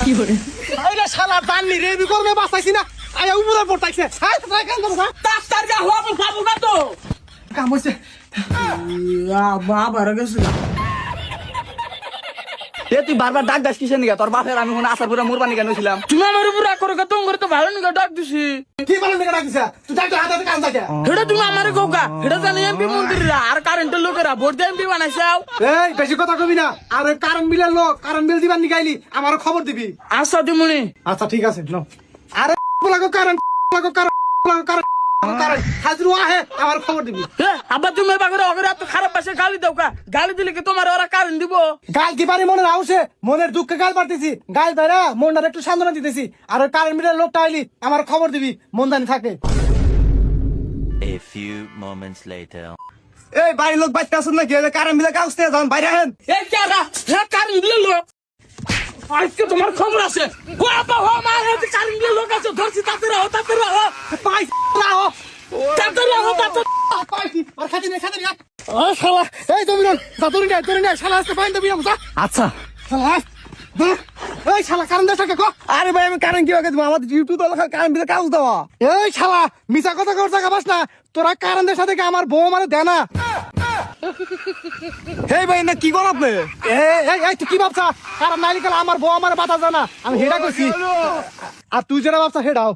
কি করে আইলা শালা দান্নি রেবি করবে বাঁচাইছি না আয়া উপরে পড়তাইছে হাই ট্রাই কাম করো ডাক্তার যা হবো বাবু না তো কাম হইছে বাবা গেছে এ তুই বারবার ডাক দাস কিসের নিগা তোর বাপের আমি কোন আসার পুরা মুরবানি কেন ছিলাম তুমি আমার উপর রাগ করো তোমার তো ভালো নিগা ডাক দিছি কি বলেন দেখা ডাকিছে তুই ডাক্তার হাতে কাম থাকে হেটা তুমি আমারে কোকা হেটা জানি এমপি মন্ত্রীরা আর কারেন্টের লোকেরা ভোট দিয়ে এমপি বানাইছাও এই বেশি কথা কবি না আর ওই কারেন্ট বিলের লোক কারেন্ট বিল দিবার নিগাইলি আমারও খবর দিবি আচ্ছা দিমুনি আচ্ছা ঠিক আছে নাও আরে লাগো কারেন্ট লাগো কারেন্ট হাজরু আহে আমার খবর দিবি আবার তুমি বাগরে অগরে এত খারাপ পাশে গালি দাও কা গালি দিলে কি তোমার ওরা কারেন্ট দিব গাল কি পারি মনে রাউছে মনের দুঃখে গাল পারতেছি গাল ধরে মনটার একটু সান্ত্বনা দিতেছি আর ওই কারেন্ট বিলের লোকটা আইলি আমার খবর দিবি মন জানি থাকে A few moments later. এই বাড়ির লোক বাইতে আসুন নাকি কারেন্ট বিলে কাগজ নিয়ে যান বাইরে আহেন এ কারা হ্যাঁ কারেন্ট দিলে লোক আজকে তোমার খবর আছে ও আপা ও মা হাতে কারেন্ট দিলে লোক আছে ধরছি তাতে রাও পাই লাও তাতে রাও পাইছি আর খাতি নে ও শালা এই তুমি তোরে না শালা আসতে পাইন দিবি আমসা আচ্ছা শালা এই শালা কারেন্ট দেশ কে কো আরে ভাই আমি কারেন্ট কিভাবে দেবো আমাদের ইউটিউব তো কারেন্ট বিলে কাগজ দেওয়া এই শালা মিছা কথা কর জায়গা বাস না তোরা কারেন্টের সাথে আমার বউ আমারে দে না এই ভাই না কি কর আপনি এই তুই কি ভাবছা কারণ নাইলে আমার বউ আমার বাতা জানা আমি হেডা কইছি আর তুই যেটা ভাবছা হেডাও